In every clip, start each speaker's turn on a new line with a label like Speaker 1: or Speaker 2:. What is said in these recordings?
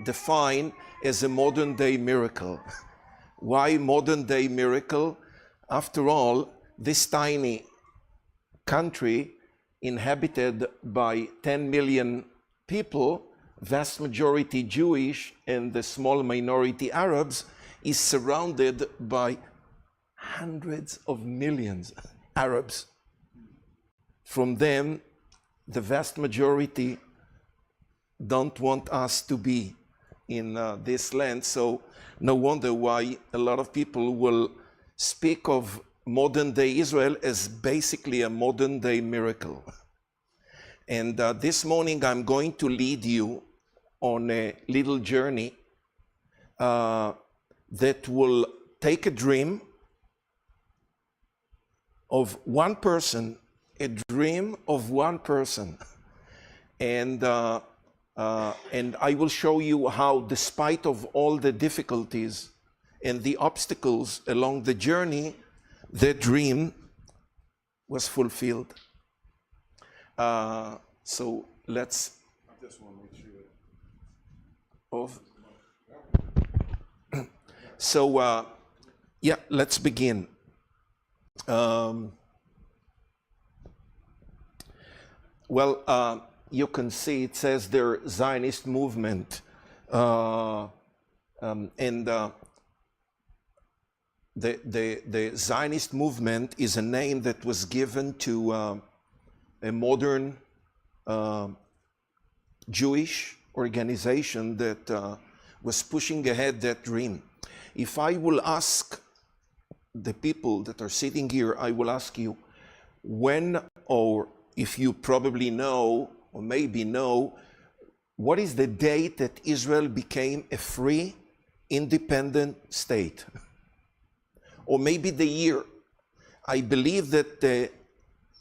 Speaker 1: define as a modern day miracle. Why modern day miracle? After all, this tiny country inhabited by 10 million people, vast majority Jewish and the small minority Arabs, is surrounded by hundreds of millions Arabs. From them, the vast majority don't want us to be in this land, so no wonder why a lot of people will speak of modern day Israel as basically a modern day miracle. And this morning I'm going to lead you on a little journey that will take a dream of one person, a dream of one person, and I will show you how, despite of all the difficulties and the obstacles along the journey, the dream was fulfilled. So let's. I just want to make sure. So yeah, let's begin. You can see it says there Zionist movement, the Zionist movement is a name that was given to a modern Jewish organization that was pushing ahead that dream. If I will ask the people that are sitting here, I will ask you when, or if you probably know, or maybe know, what is the date that Israel became a free, independent state? Or maybe the year. I believe that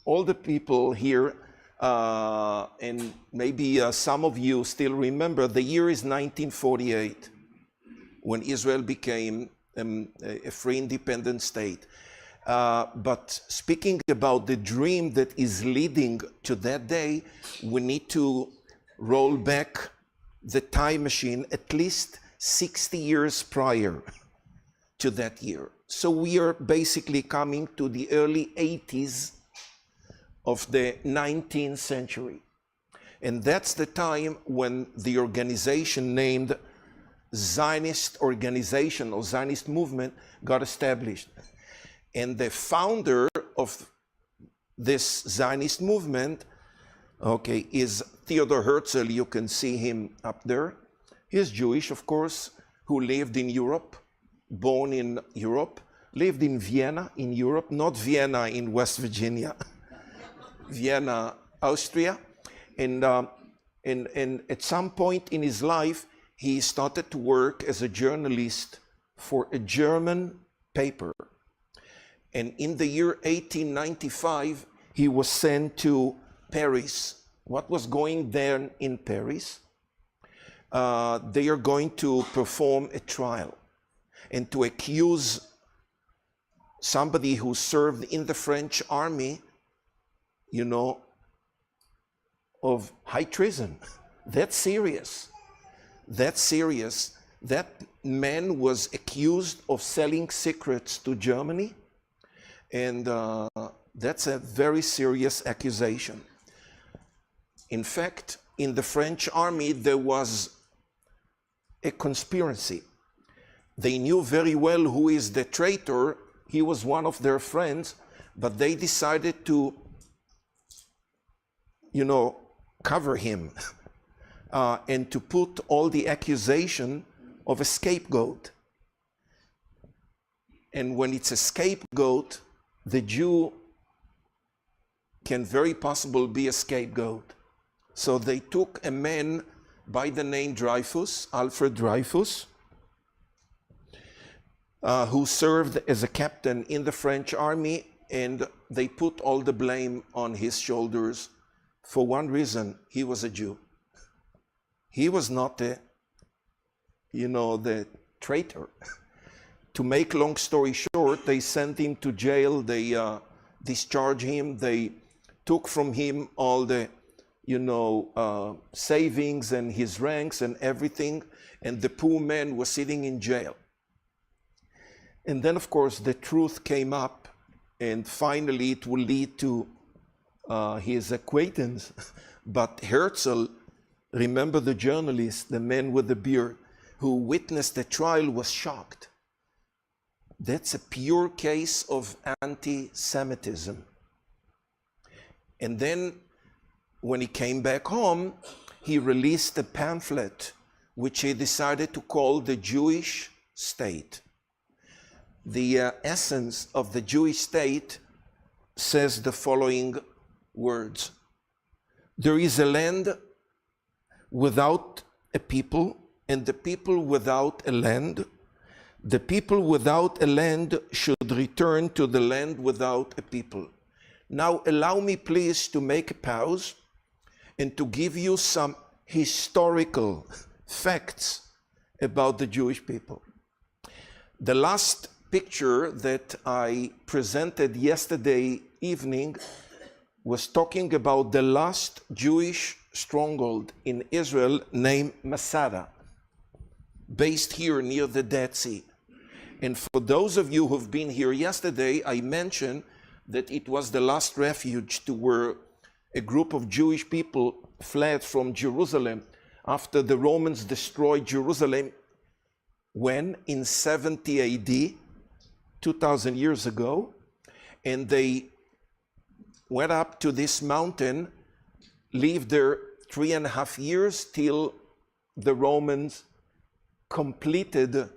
Speaker 1: all the people here, and maybe some of you still remember, the year is 1948, when Israel became a free, independent state. But speaking about the dream that is leading to that day, we need to roll back the time machine at least 60 years prior to that year. So we are basically coming to the early 80s of the 19th century. And that's the time when the organization named Zionist Organization or Zionist Movement got established. And the founder of this Zionist movement, okay, is Theodor Herzl. You can see him up there. He's Jewish, of course, who lived in Europe, born in Europe, lived in Vienna in Europe, not Vienna in West Virginia, Vienna, Austria. And at some point in his life, he started to work as a journalist for a German paper. And in the year 1895, he was sent to Paris. What was going there in Paris? They are going to perform a trial and to accuse somebody who served in the French army, you know, of high treason. That's serious. That's serious. That man was accused of selling secrets to Germany. And that's a very serious accusation. In fact, in the French army, there was a conspiracy. They knew very well who is the traitor. He was one of their friends, but they decided to, you know, cover him and to put all the accusation of a scapegoat. And when it's a scapegoat, the Jew can very possibly be a scapegoat. So they took a man by the name Dreyfus, Alfred Dreyfus, who served as a captain in the French army, and they put all the blame on his shoulders for one reason: he was a Jew. He was not the, you know, the traitor. To make long story short, they sent him to jail, they discharged him, they took from him all the savings and his ranks and everything, and the poor man was sitting in jail. And then, of course, the truth came up, and finally it will lead to his acquaintance. But Herzl, remember the journalist, the man with the beard, who witnessed the trial, was shocked. That's a pure case of anti-Semitism. And then, when he came back home, he released a pamphlet which he decided to call the Jewish State. The essence of the Jewish state says the following words: there is a land without a people, and the people without a land. The people without a land should return to the land without a people. Now allow me please to make a pause and to give you some historical facts about the Jewish people. The last picture that I presented yesterday evening was talking about the last Jewish stronghold in Israel named Masada, based here near the Dead Sea. And for those of you who've been here yesterday, I mentioned that it was the last refuge to where a group of Jewish people fled from Jerusalem after the Romans destroyed Jerusalem when in 70 AD, 2,000 years ago, and they went up to this mountain, lived there 3.5 years till the Romans completed,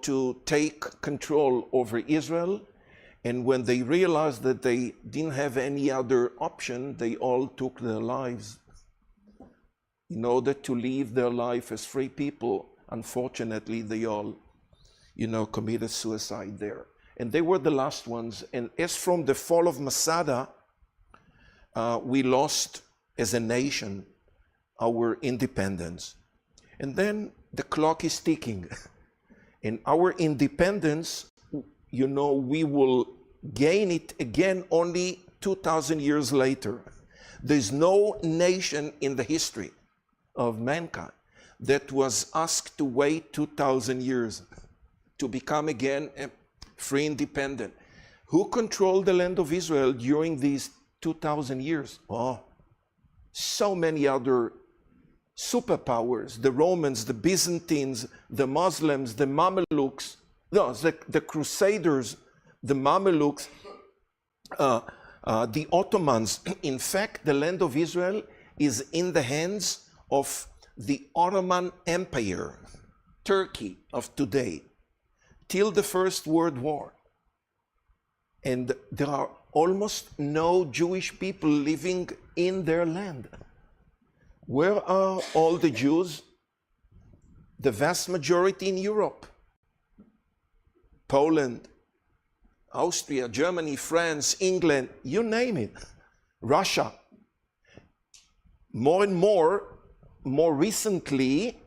Speaker 1: to take control over Israel. And when they realized that they didn't have any other option, they all took their lives in order to live their life as free people. Unfortunately, they all, committed suicide there. And they were the last ones. And as from the fall of Masada, we lost as a nation our independence. And then the clock is ticking. And our independence, we will gain it again only 2,000 years later. There's no nation in the history of mankind that was asked to wait 2,000 years to become again a free independent. Who controlled the land of Israel during these 2,000 years? Oh, so many other superpowers: the Romans, the Byzantines, the Muslims, the Mamelukes, the Crusaders, the Mamelukes, the Ottomans. In fact, the land of Israel is in the hands of the Ottoman Empire, Turkey of today, till the First World War. And there are almost no Jewish people living in their land. Where are all the Jews? The vast majority in Europe. Poland, Austria, Germany, France, England, you name it. Russia. More and more recently,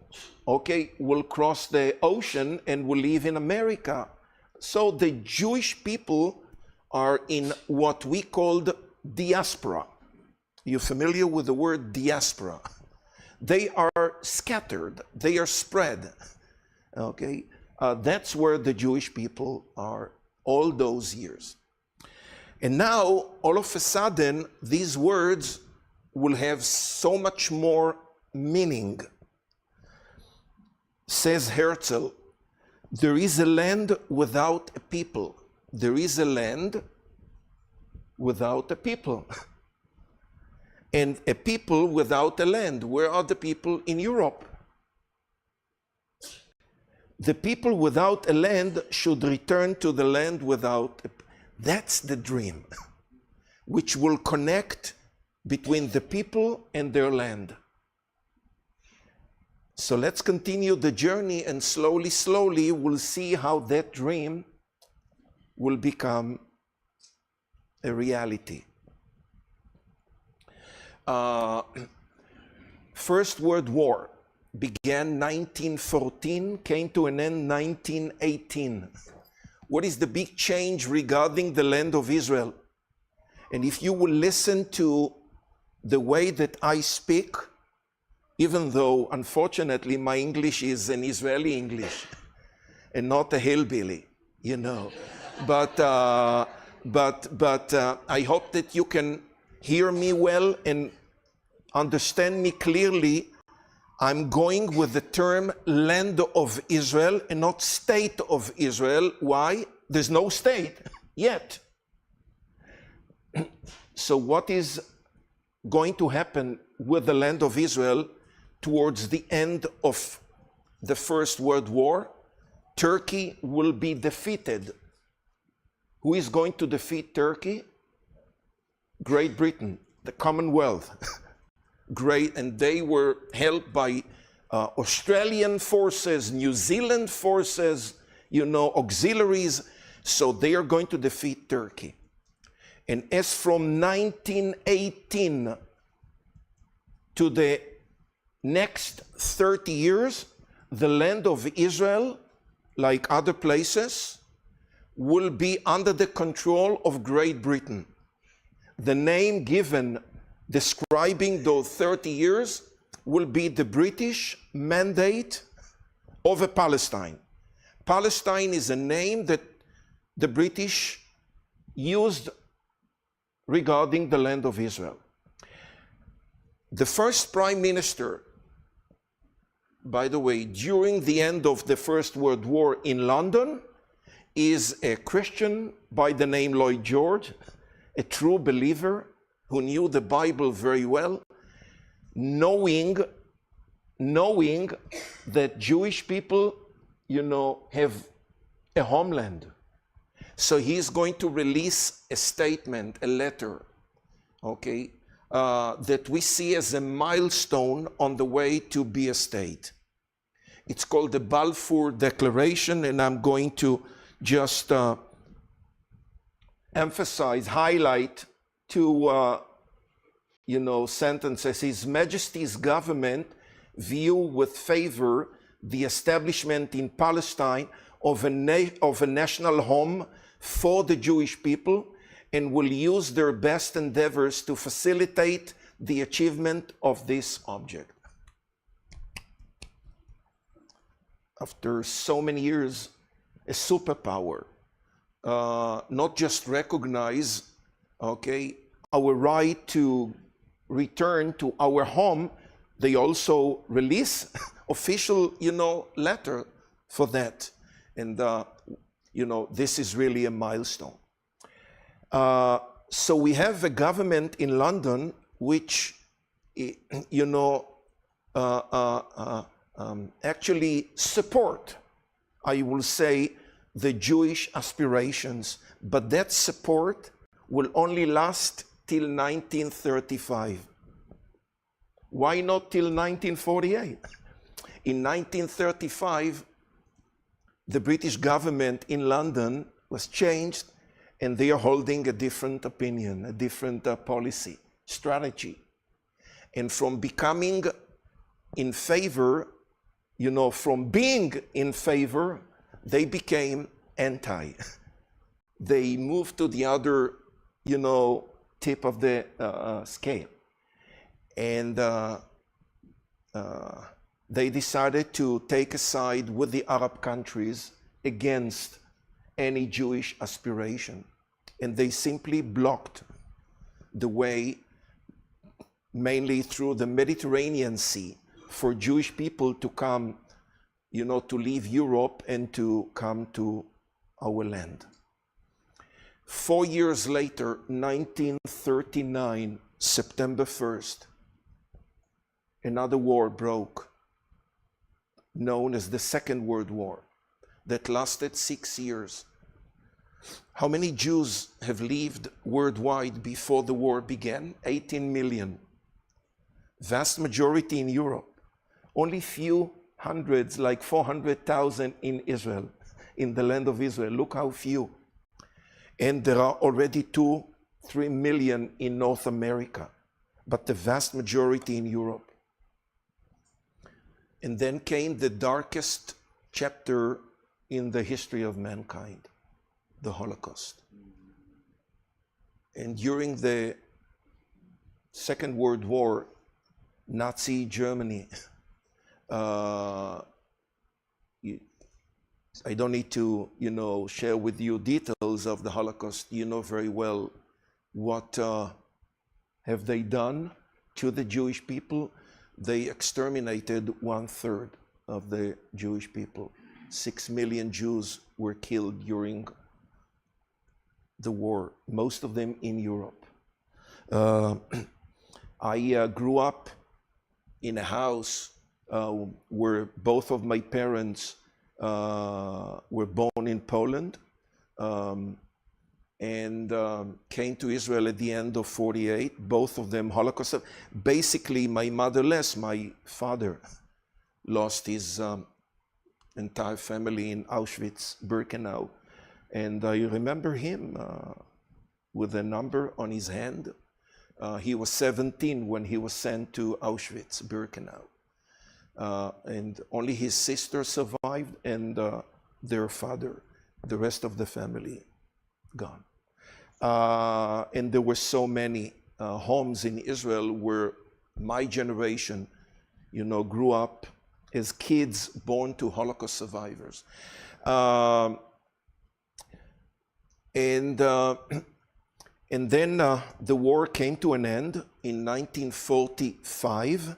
Speaker 1: will cross the ocean and will live in America. So the Jewish people are in what we called diaspora. You're familiar with the word diaspora. They are scattered, they are spread. That's where the Jewish people are all those years. And now, all of a sudden, these words will have so much more meaning. Says Herzl, there is a land without a people. There is a land without a people. And a people without a land. Where are the people in Europe? The people without a land should return to the land without a... That's the dream, which will connect between the people and their land. So let's continue the journey, and slowly we'll see how that dream will become a reality. First World War began 1914, came to an end 1918. What is the big change regarding the land of Israel? And if you will listen to the way that I speak, even though unfortunately my English is an Israeli English and not a hillbilly, you know. But I hope that you can hear me well and understand me clearly. I'm going with the term land of Israel and not state of Israel. Why? There's no state yet. So what is going to happen with the land of Israel towards the end of the First World War? Turkey will be defeated. Who is going to defeat Turkey? Great Britain, the Commonwealth. Great, and they were helped by Australian forces, New Zealand forces, you know, auxiliaries. So they are going to defeat Turkey. And as from 1918 to the next 30 years, the land of Israel, like other places, will be under the control of Great Britain. The name given describing those 30 years will be the British Mandate over Palestine. Palestine is a name that the British used regarding the land of Israel. The first prime minister, by the way, during the end of the First World War in London, is a Christian by the name Lloyd George, a true believer who knew the Bible very well, knowing that Jewish people, you know, have a homeland. So he's going to release a statement, a letter, okay, that we see as a milestone on the way to be a state. It's called the Balfour Declaration, and I'm going to just emphasize, highlight two, you know, sentences. His Majesty's government view with favor the establishment in Palestine of a national home for the Jewish people and will use their best endeavors to facilitate the achievement of this object. After so many years, a superpower, not just recognize, okay, our right to return to our home, they also release official, you know, letter for that. And, you know, this is really a milestone. So we have a government in London which, you know, actually support, I will say, the Jewish aspirations, but that support will only last till 1935. Why not till 1948? In 1935, the British government in London was changed, and they are holding a different opinion, a different policy, strategy. And from becoming in favor, you know, from being in favor, they became anti. They moved to the other, you know, tip of the scale. And they decided to take a side with the Arab countries against any Jewish aspiration. And they simply blocked the way, mainly through the Mediterranean Sea, for Jewish people to come, you know, to leave Europe and to come to our land. 4 years later, 1939, September 1st, another war broke, known as the Second World War, that lasted 6 years. How many Jews have lived worldwide before the war began? 18 million. Vast majority in Europe. Only few hundreds, like 400,000 in Israel, in the land of Israel. Look how few. And there are already 2-3 million in North America, but the vast majority in Europe. And then came the darkest chapter in the history of mankind, the Holocaust. And during the Second World War, Nazi Germany. I don't need to, share with you details of the Holocaust. You know very well what have they done to the Jewish people. They exterminated 1/3 of the Jewish people. 6 million Jews were killed during the war, most of them in Europe. I grew up in a house where both of my parents were born in Poland and came to Israel at the end of 48, both of them Holocaust. Basically, my motherless, my father lost his entire family in Auschwitz-Birkenau. And I remember him with a number on his hand. He was 17 when he was sent to Auschwitz-Birkenau. And only his sister survived and their father, the rest of the family gone. And there were so many homes in Israel where my generation, grew up as kids born to Holocaust survivors. And then the war came to an end in 1945.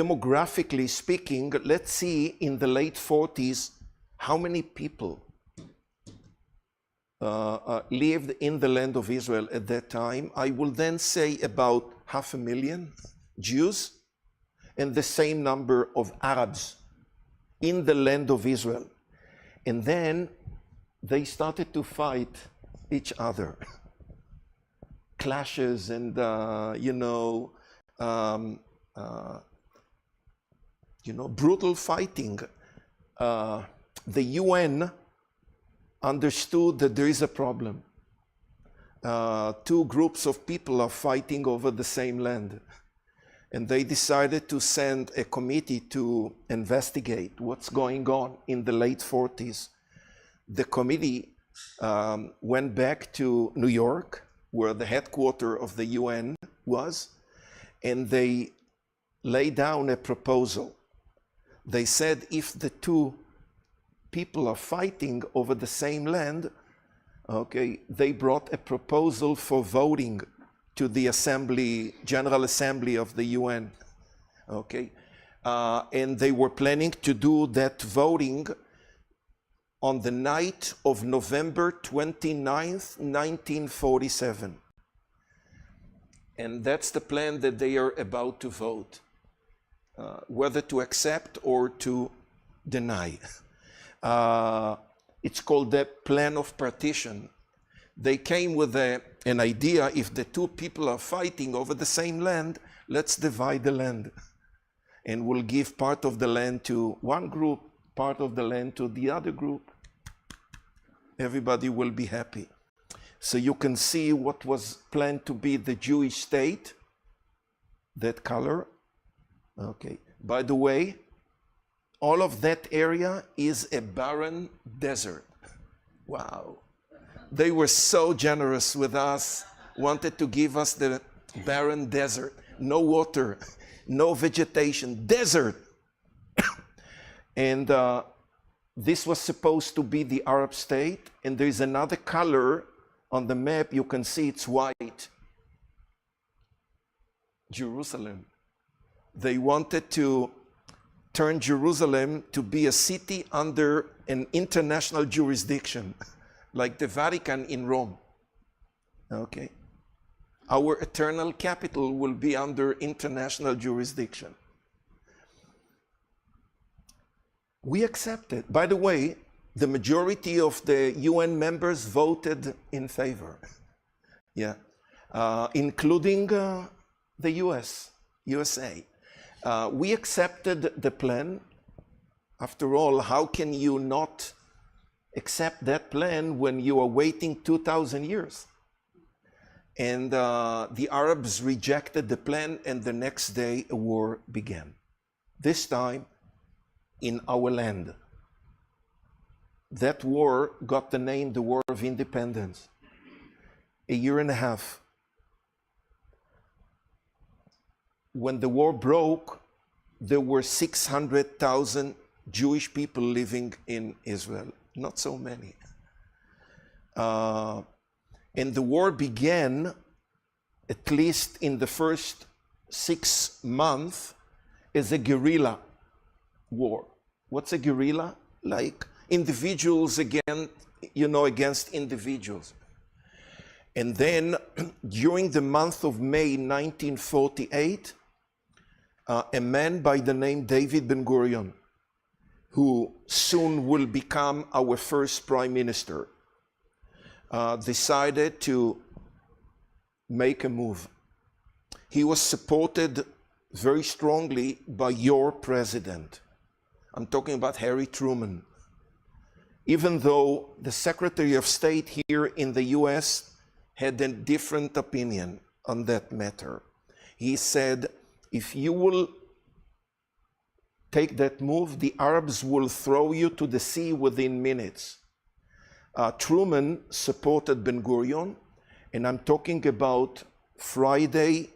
Speaker 1: Demographically speaking, let's see in the late 40s how many people lived in the land of Israel at that time. I will then say about 500,000 Jews and the same number of Arabs in the land of Israel. And then they started to fight each other. Clashes and, brutal fighting. The UN understood that there is a problem. Two groups of people are fighting over the same land. And they decided to send a committee to investigate what's going on in the late 40s. The committee went back to New York, where the headquarters of the UN was, and they laid down a proposal. They said if the two people are fighting over the same land, okay, they brought a proposal for voting to the Assembly, General Assembly of the UN, okay? And they were planning to do that voting on the night of November 29th, 1947. And that's the plan that they are about to vote, whether to accept or to deny. It's called the Plan of Partition. They came with an idea, if the two people are fighting over the same land, let's divide the land. And we'll give part of the land to one group, part of the land to the other group. Everybody will be happy. So you can see what was planned to be the Jewish state, that color. Okay. By the way, all of that area is a barren desert. Wow. They were so generous with us, wanted to give us the barren desert. No water, no vegetation, desert. And this was supposed to be the Arab state. And there's another color on the map. You can see it's white. Jerusalem. They wanted to turn Jerusalem to be a city under an international jurisdiction, like the Vatican in Rome. Okay. Our eternal capital will be under international jurisdiction. We accepted. By the way, the majority of the UN members voted in favor. Yeah. Including the USA. We accepted the plan. After all, how can you not accept that plan when you are waiting 2,000 years? And the Arabs rejected the plan, and the next day a war began. This time in our land. That war got the name the War of Independence. A year and a half. When the war broke, there were 600,000 Jewish people living in Israel. Not so many. And the war began, at least in the first 6 months, as a guerrilla war. What's a guerrilla? Like individuals against individuals. And then during the month of May 1948, a man by the name David Ben-Gurion, who soon will become our first prime minister, decided to make a move. He was supported very strongly by your president. I'm talking about Harry Truman. Even though the Secretary of State here in the US had a different opinion on that matter. He said, if you will take that move, the Arabs will throw you to the sea within minutes. Truman supported Ben-Gurion, and I'm talking about Friday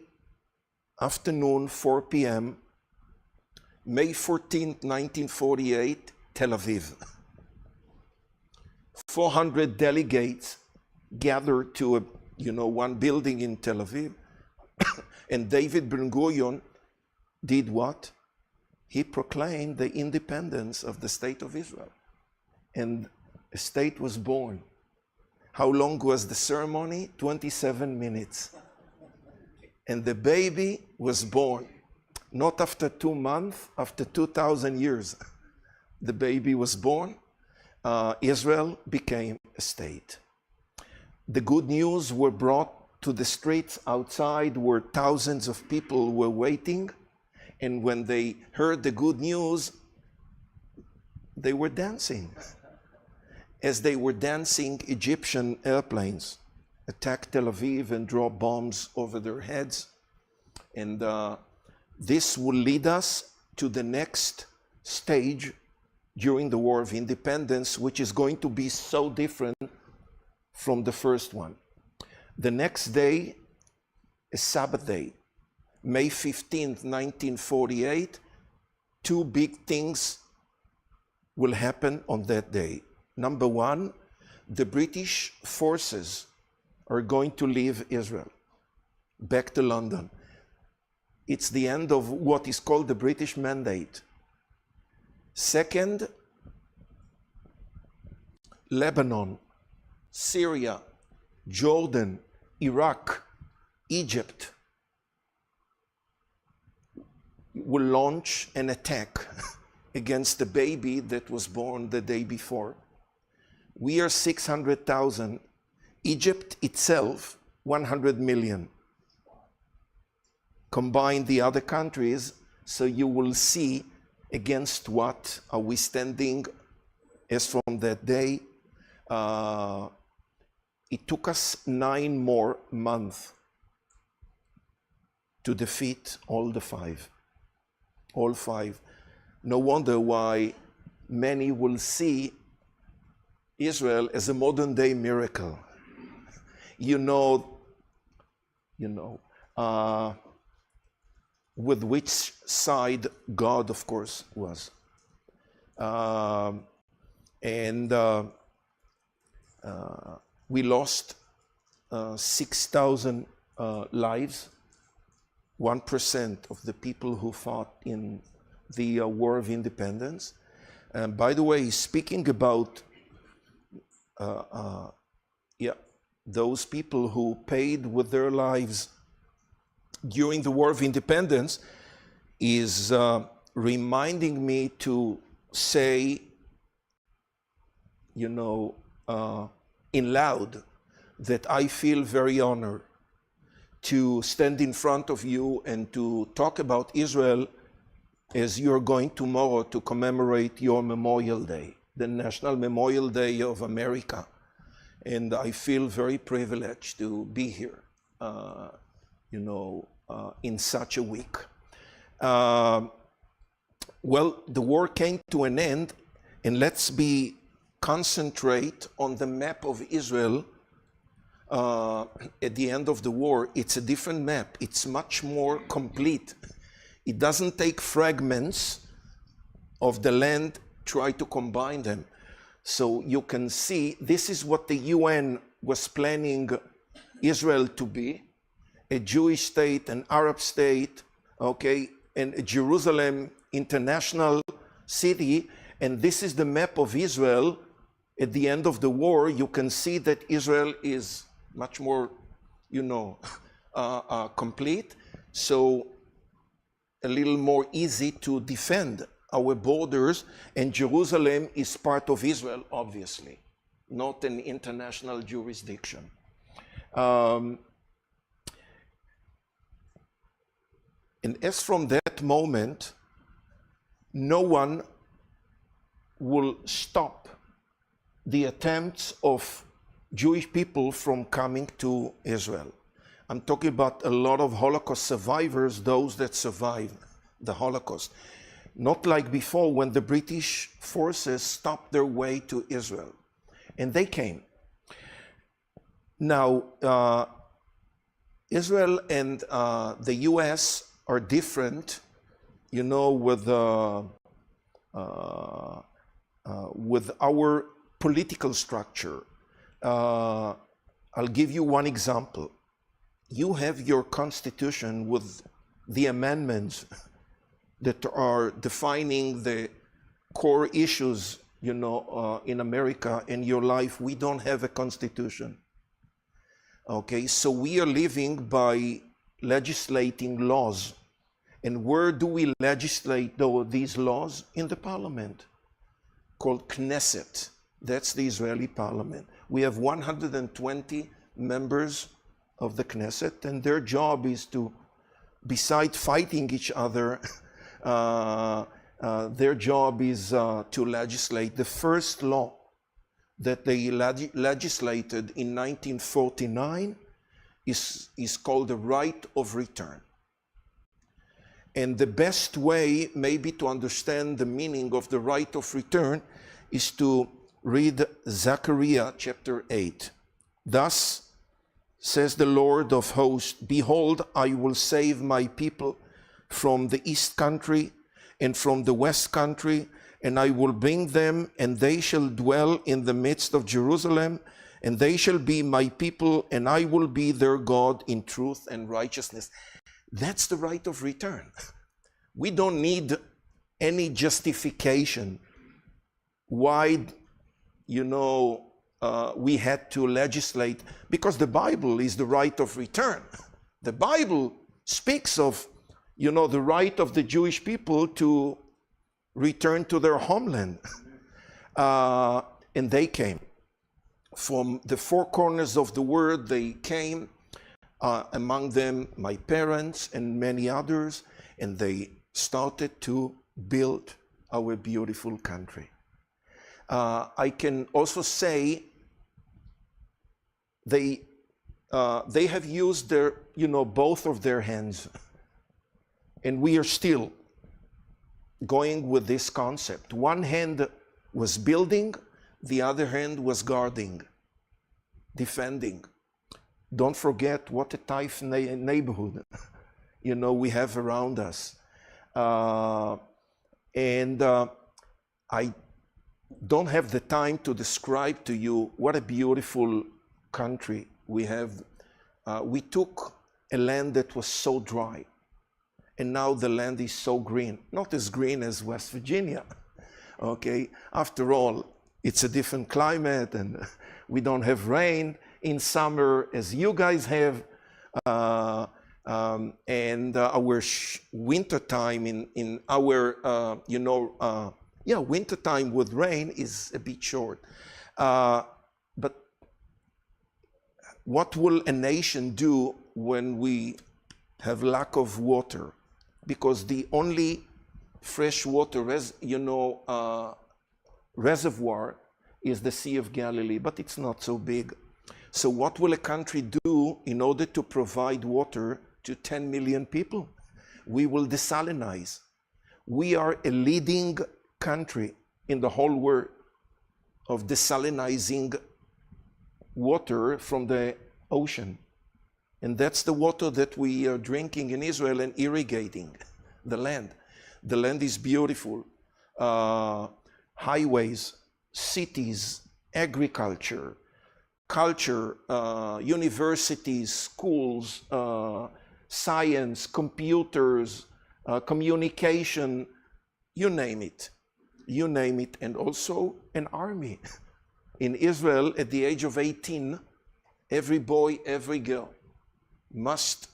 Speaker 1: afternoon, 4 p.m., May 14th, 1948, Tel Aviv. 400 delegates gathered to one building in Tel Aviv, and David Ben-Gurion did what? He proclaimed the independence of the State of Israel, and a state was born. How long was the ceremony? 27 minutes. And the baby was born. Not after 2 months, after 2,000 years. The baby was born. Israel became a state. The good news were brought to the streets outside where thousands of people were waiting. And when they heard the good news, they were dancing. As they were dancing, Egyptian airplanes attacked Tel Aviv and dropped bombs over their heads. And this will lead us to the next stage during the War of Independence, which is going to be so different from the first one. The next day is Sabbath day, May 15th, 1948. 2 big things will happen on that day. Number one, the British forces are going to leave Israel, back to London. It's the end of what is called the British Mandate. Second, Lebanon, Syria, Jordan, Iraq, Egypt will launch an attack against the baby that was born the day before. We are 600,000. Egypt itself, 100 million. Combine the other countries, so you will see against what are we standing as from that day. It took us 9 more months to defeat all the 5. All 5. No wonder why many will see Israel as a modern day miracle. With which side God, of course, was. We lost 6,000 lives, 1% of the people who fought in the War of Independence. And by the way, speaking about those people who paid with their lives during the War of Independence is reminding me to say, in loud, that I feel very honored to stand in front of you and to talk about Israel as you're going tomorrow to commemorate your Memorial Day, the National Memorial Day of America. And I feel very privileged to be here, in such a week. Well, the war came to an end, and let's be concentrate on the map of Israel at the end of the war. It's a different map. It's much more complete. It doesn't take fragments of the land, try to combine them. So you can see this is what the UN was planning Israel to be: a Jewish state, an Arab state, okay, and a Jerusalem international city. And this is the map of Israel at the end of the war. You can see that Israel is much more, complete. So a little more easy to defend our borders, and Jerusalem is part of Israel, obviously, not an international jurisdiction. And as from that moment, no one will stop the attempts of Jewish people from coming to Israel. I'm talking about a lot of Holocaust survivors, those that survived the Holocaust. Not like before, when the British forces stopped their way to Israel. And they came. Now, Israel and the US are different, with our political structure. I'll give you one example. You have your constitution with the amendments that are defining the core issues, in America and your life. We don't have a constitution. Okay, so we are living by legislating laws. And where do we legislate these laws? In the parliament, called Knesset. That's the Israeli parliament. We have 120 members of the Knesset, and their job is to, besides fighting each other, their job is to legislate. The first law that they legislated in 1949 is called the right of return. And the best way maybe to understand the meaning of the right of return is to read Zechariah chapter 8. Thus says the Lord of hosts, behold, I will save my people from the east country and from the west country, and I will bring them, and they shall dwell in the midst of Jerusalem, and they shall be my people, and I will be their God in truth and righteousness. That's the right of return. We don't need any justification why, we had to legislate, because the Bible is the right of return. The Bible speaks of, the right of the Jewish people to return to their homeland. And they came. From the four corners of the world, they came, among them my parents and many others, and they started to build our beautiful country. I can also say they have used their, both of their hands. And we are still going with this concept. One hand was building, the other hand was guarding, defending. Don't forget what a tough neighborhood, we have around us. I don't have the time to describe to you what a beautiful country we have. We took a land that was so dry, and now the land is so green. Not as green as West Virginia, okay? After all, it's a different climate, and we don't have rain in summer as you guys have. And our winter time in our, winter time with rain is a bit short. But what will a nation do when we have lack of water? Because the only fresh water reservoir is the Sea of Galilee, but it's not so big. So what will a country do in order to provide water to 10 million people? We will desalinize. We are a leading country in the whole world of desalinizing water from the ocean. And that's the water that we are drinking in Israel and irrigating the land. The land is beautiful. Highways, cities, agriculture, culture, universities, schools, science, computers, communication, you name it. You name it. And also an army. In Israel, at the age of 18, every boy, every girl must,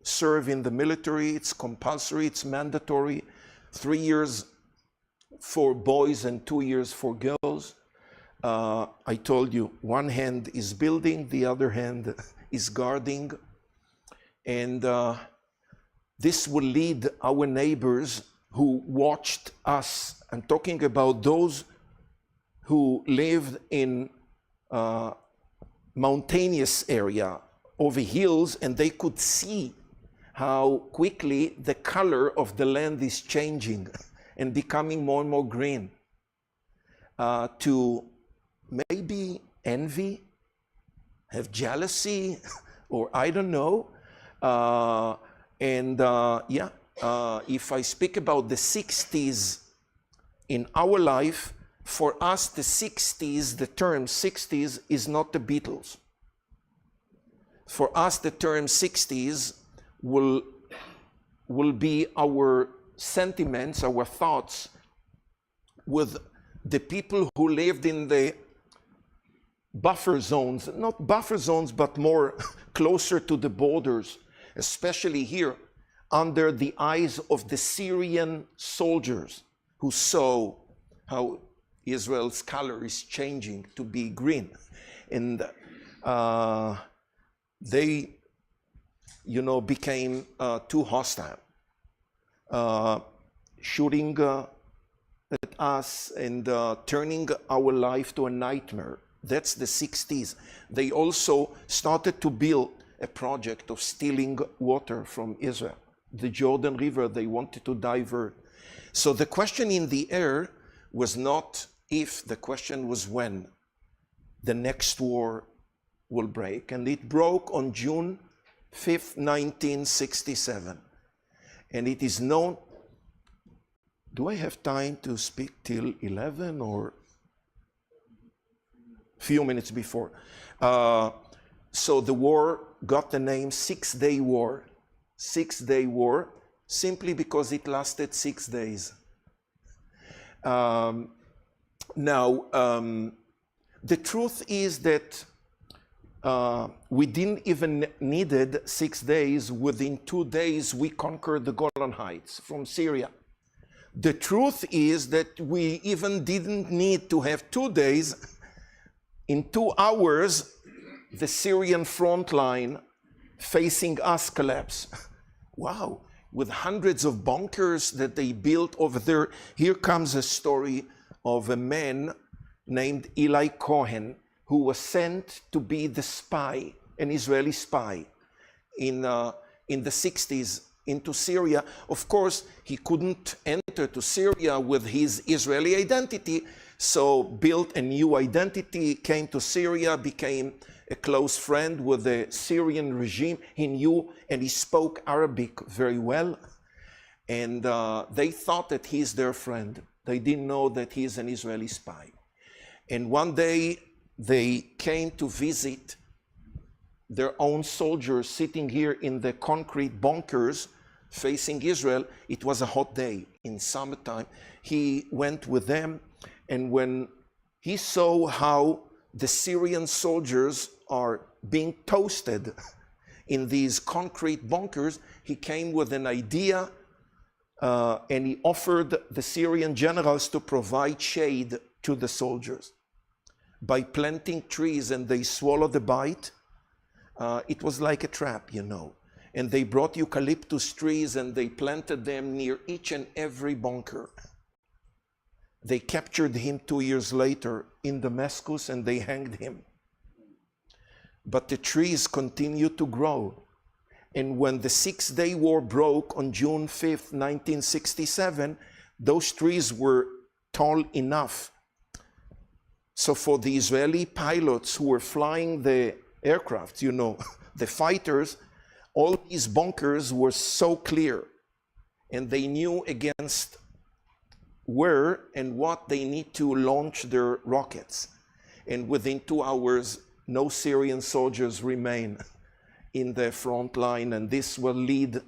Speaker 1: serve in the military. It's compulsory, it's mandatory. 3 years for boys and 2 years for girls. I told you, one hand is building, the other hand is guarding. And this will lead our neighbors who watched us. I'm talking about those who lived in mountainous area over hills, and they could see how quickly the color of the land is changing and becoming more and more green. To maybe envy, have jealousy, or I don't know. If I speak about the 60s in our life, for us the 60s, the term 60s is not the Beatles. For us the term 60s will be our sentiments, our thoughts with the people who lived in the buffer zones, not buffer zones, but more closer to the borders, especially here, under the eyes of the Syrian soldiers who saw how Israel's color is changing to be green. And they, became too hostile, shooting at us and turning our life to a nightmare. That's the 60s. They also started to build a project of stealing water from Israel. The Jordan River, they wanted to divert. So the question in the air was not if, the question was when the next war will break. And it broke on June 5th, 1967. And it is known. Do I have time to speak till 11 or few minutes before? So the war got the name Six-Day War. Six-Day War, simply because it lasted 6 days. The truth is that we didn't even needed 6 days. Within 2 days, we conquered the Golan Heights from Syria. The truth is that we even didn't need to have 2 days. In 2 hours, the Syrian front line facing us collapsed. Wow, with hundreds of bunkers that they built over there. Here comes a story of a man named Eli Cohen, who was sent to be the spy, an Israeli spy, in the 60s into Syria. Of course, he couldn't enter to Syria with his Israeli identity, so built a new identity, came to Syria, became a close friend with the Syrian regime. He knew and he spoke Arabic very well. And they thought that he's their friend. They didn't know that he's an Israeli spy. And one day they came to visit their own soldiers sitting here in the concrete bunkers facing Israel. It was a hot day in summertime. He went with them, and when he saw how the Syrian soldiers are being toasted in these concrete bunkers, he came with an idea, and he offered the Syrian generals to provide shade to the soldiers by planting trees, and they swallowed the bite. It was like a trap, and they brought eucalyptus trees and they planted them near each and every bunker. They captured him 2 years later in Damascus and they hanged him. But the trees continued to grow. And when the Six-Day War broke on June 5th, 1967, those trees were tall enough So for the Israeli pilots who were flying the aircraft, you know, the fighters, all these bunkers were so clear, and they knew against where and what they need to launch their rockets. And within 2 hours, no Syrian soldiers remain in the front line, and this will lead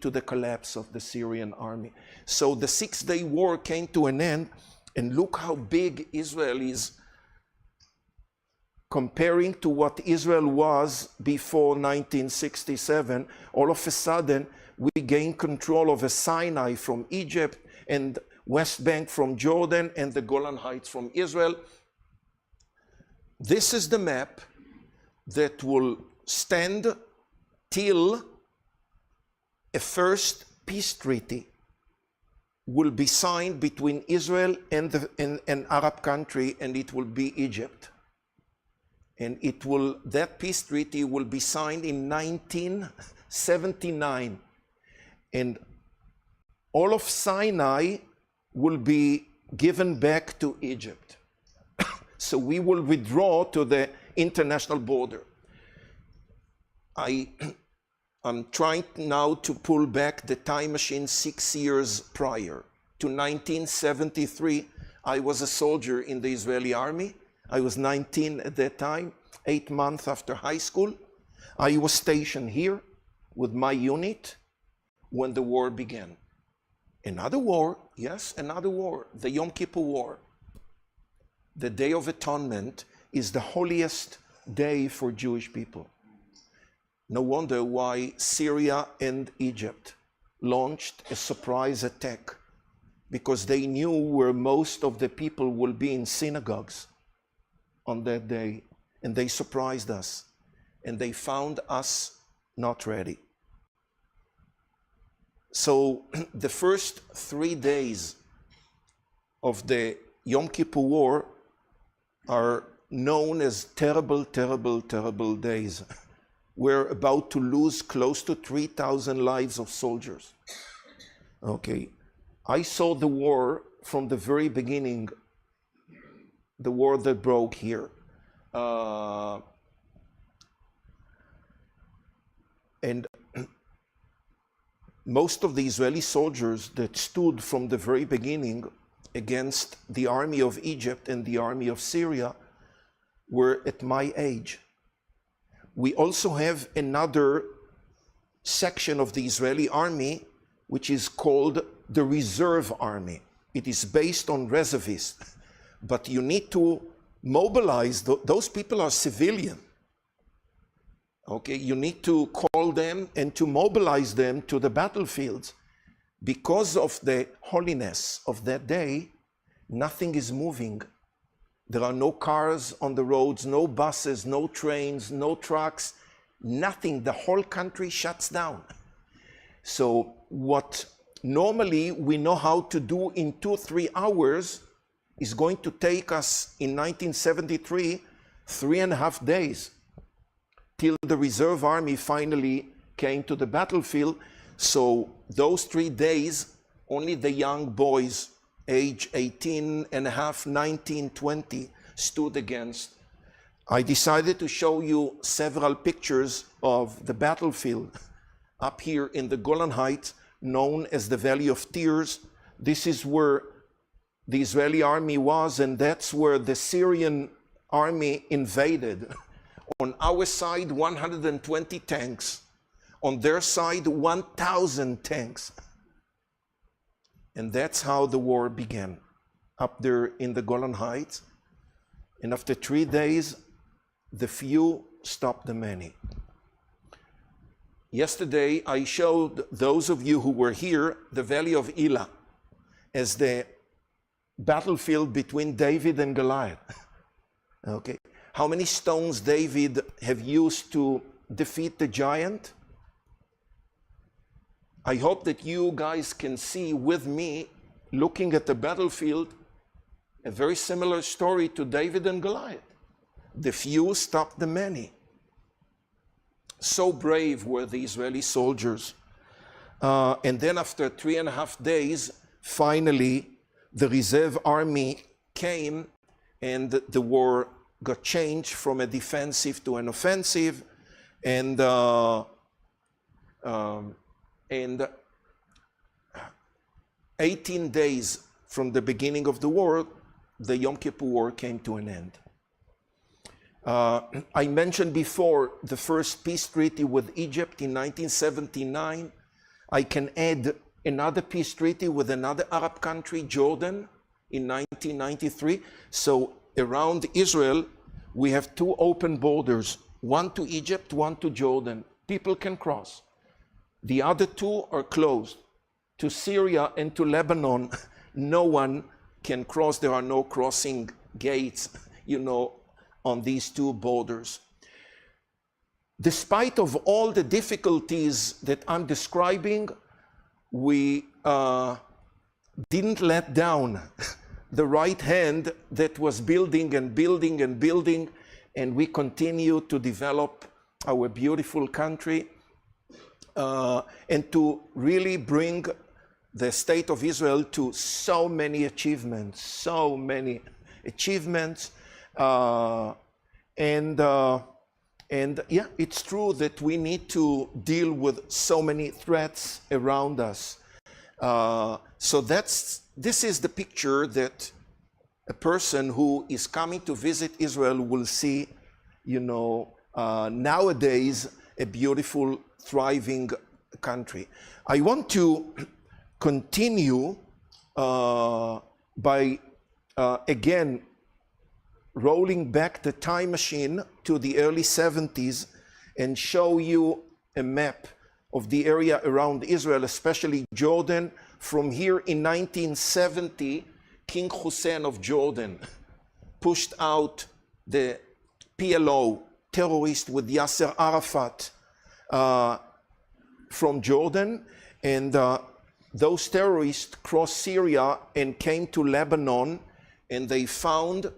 Speaker 1: to the collapse of the Syrian army. So the 6-day war came to an end, and look how big Israel is comparing to what Israel was before 1967. All of a sudden, we gained control of Sinai from Egypt, and West Bank from Jordan, and the Golan Heights from Israel. This is the map that will stand till a first peace treaty will be signed between Israel and an Arab country, and it will be Egypt. And that peace treaty will be signed in 1979. And all of Sinai will be given back to Egypt. So we will withdraw to the international border. I'm trying now to pull back the time machine 6 years prior. To 1973, I was a soldier in the Israeli army. I was 19 at that time, 8 months after high school. I was stationed here with my unit when the war began. Another war, yes, another war, the Yom Kippur War. The Day of Atonement is the holiest day for Jewish people. No wonder why Syria and Egypt launched a surprise attack, because they knew where most of the people will be in synagogues on that day, and they surprised us, and they found us not ready. So the first 3 days of the Yom Kippur War are known as terrible, terrible, terrible days. We're about to lose close to 3,000 lives of soldiers. Okay, I saw the war from the very beginning, the war that broke here. And most of the Israeli soldiers that stood from the very beginning against the army of Egypt and the army of Syria were at my age. We also have another section of the Israeli army which is called the Reserve Army. It is based on reservists, but you need to mobilize, those people are civilian. Okay, you need to call them and to mobilize them to the battlefields. Because of the holiness of that day, nothing is moving. There are no cars on the roads, no buses, no trains, no trucks, nothing. The whole country shuts down. So what normally we know how to do in 2-3 hours is going to take us in 1973 3.5 days till the reserve army finally came to the battlefield. So those 3 days, only the young boys, age 18 and a half, 19, 20, stood against. I decided to show you several pictures of the battlefield up here in the Golan Heights, known as the Valley of Tears. This is where the Israeli army was, and that's where the Syrian army invaded. On our side, 120 tanks. On their side, 1,000 tanks. And that's how the war began, up there in the Golan Heights. And after 3 days, the few stopped the many. Yesterday, I showed those of you who were here the Valley of Elah as the battlefield between David and Goliath. Okay, how many stones David have used to defeat the giant? I hope that you guys can see with me, looking at the battlefield, a very similar story to David and Goliath. The few stopped the many. So brave were the Israeli soldiers. And then after 3.5 days, finally, the reserve army came and the war got changed from a defensive to an offensive, and 18 days from the beginning of the war, the Yom Kippur War came to an end. I mentioned before the first peace treaty with Egypt in 1979. I can add another peace treaty with another Arab country, Jordan, in 1993. So around Israel, we have two open borders, one to Egypt, one to Jordan. People can cross. The other two are closed. To Syria and to Lebanon, no one can cross. There are no crossing gates, on these two borders. Despite of all the difficulties that I'm describing, we didn't let down the right hand that was building and building and building, and we continue to develop our beautiful country and to really bring the state of Israel to so many achievements. And yeah, it's true that we need to deal with so many threats around us. So this is the picture that a person who is coming to visit Israel will see, nowadays, a beautiful, thriving country. I want to continue by, again, rolling back the time machine to the early 70s and show you a map of the area around Israel, especially Jordan. From here in 1970, King Hussein of Jordan pushed out the PLO terrorist with Yasser Arafat from Jordan, and those terrorists crossed Syria and came to Lebanon, and they found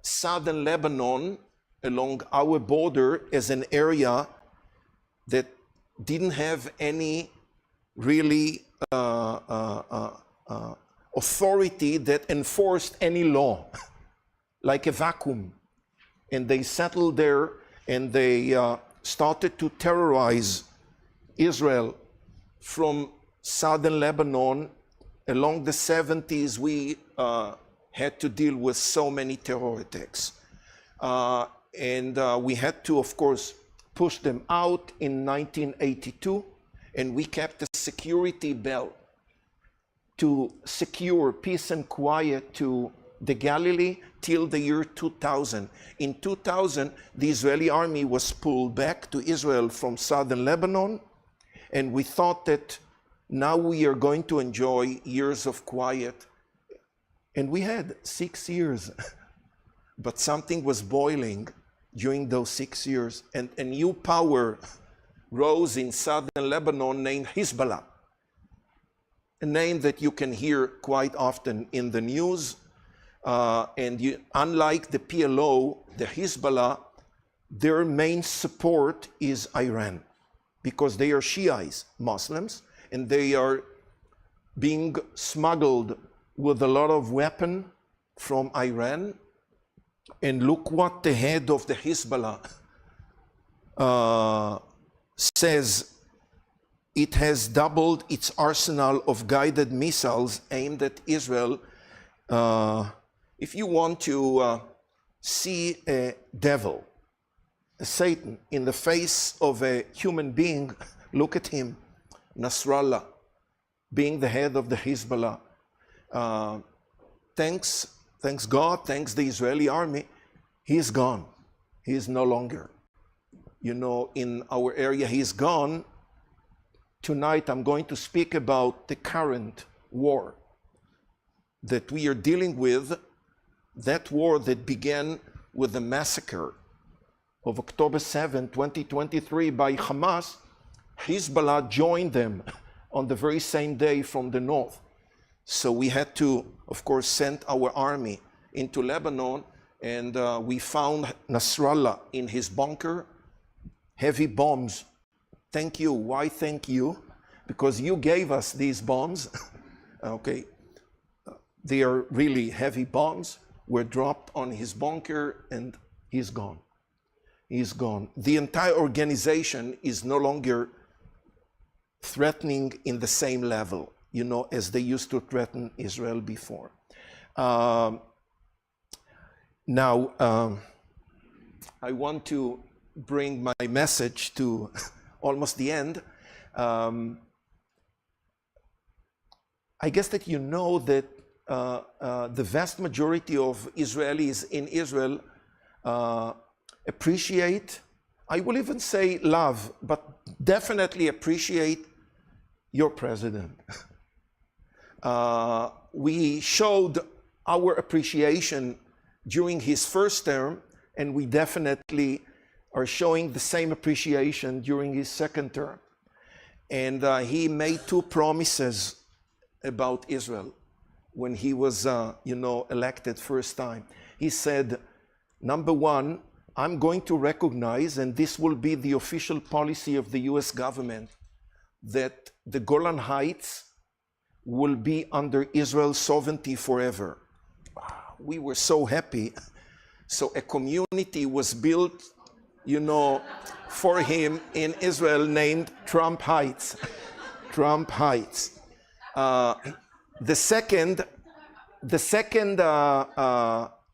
Speaker 1: southern Lebanon along our border as an area that didn't have any really authority that enforced any law, like a vacuum. And they settled there, and they started to terrorize Israel from southern Lebanon. Along the 70s, we had to deal with so many terror attacks. And we had to, of course, push them out in 1982, and we kept a security belt to secure peace and quiet to the Galilee till the year 2000. In 2000, the Israeli army was pulled back to Israel from southern Lebanon, and we thought that now we are going to enjoy years of quiet. And we had 6 years, but something was boiling during those 6 years, and a new power rose in southern Lebanon named Hezbollah, a name that you can hear quite often in the news. Unlike the PLO, the Hezbollah, their main support is Iran, because they are Shiites, Muslims, and they are being smuggled with a lot of weapons from Iran. And look what the head of the Hezbollah says. It has doubled its arsenal of guided missiles aimed at Israel. If you want to see a devil, a Satan, in the face of a human being, look at him, Nasrallah, being the head of the Hezbollah. Thanks God, thanks the Israeli army, he is gone. He is no longer. In our area, he is gone. Tonight, I'm going to speak about the current war that we are dealing with, that war that began with the massacre of October 7, 2023 by Hamas. Hezbollah joined them on the very same day from the north. So we had to, of course, send our army into Lebanon, and we found Nasrallah in his bunker, heavy bombs. Thank you. Why thank you? Because you gave us these bombs. Okay. They are really heavy bombs. were dropped on his bunker, and he's gone. He's gone. The entire organization is no longer threatening in the same level, you know, as they used to threaten Israel before. Now, I want to bring my message to almost the end. I guess that you know that the vast majority of Israelis in Israel appreciate, I will even say love, but definitely appreciate your president. We showed our appreciation during his first term, and we definitely are showing the same appreciation during his second term. And he made two promises about Israel when he was, you know, elected first time. He said, number one, I'm going to recognize, and this will be the official policy of the US government, that the Golan Heights will be under Israel's sovereignty forever. We were so happy. So a community was built, you know, for him in Israel named Trump Heights. Trump Heights. The second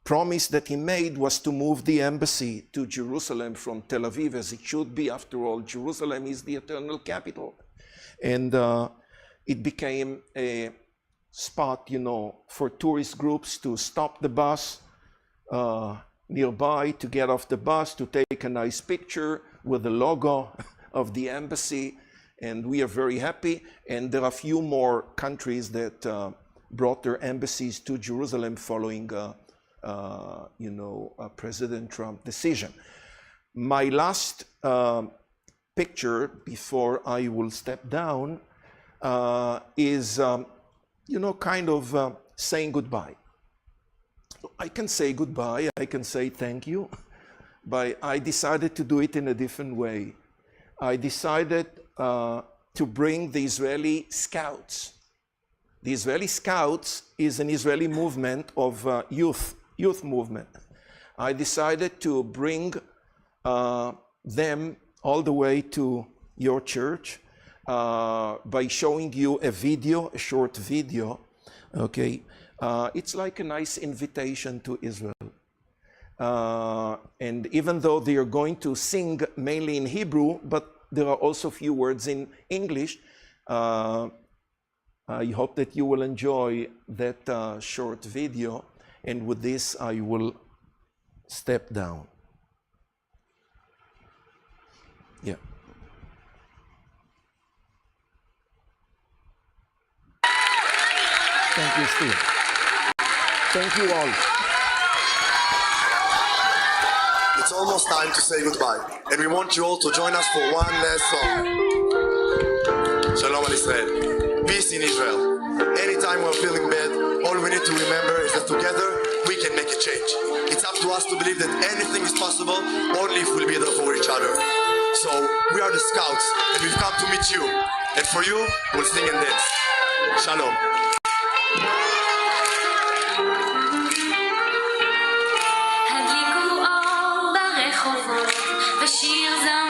Speaker 1: promise that he made was to move the embassy to Jerusalem from Tel Aviv, as it should be. After all, Jerusalem is the eternal capital. And it became a spot, you know, for tourist groups to stop the bus nearby, to get off the bus, to take a nice picture with the logo of the embassy. And we are very happy. And there are a few more countries that brought their embassies to Jerusalem following, you know, President Trump's decision. My last picture before I will step down is, you know, kind of saying goodbye. I can say goodbye, I can say thank you, but I decided to do it in a different way. I decided to bring the Israeli Scouts. The Israeli Scouts is an Israeli movement of youth movement. I decided to bring them all the way to your church by showing you a video, a short video, okay? It's like a nice invitation to Israel. And even though they are going to sing mainly in Hebrew, but there are also a few words in English, I hope that you will enjoy that short video. And with this, I will step down. Yeah. Thank you, Steve. Thank you all.
Speaker 2: It's almost time to say goodbye, and we want you all to join us for one last song. Shalom al Israel. Peace in Israel. Anytime we're feeling bad, all we need to remember is that together we can make a change. It's up to us to believe that anything is possible only if we'll be there for each other. So we are the Scouts, and we've come to meet you. And for you, we'll sing and dance. Shalom.
Speaker 3: הדליקו אור ברחובות ושיר זמר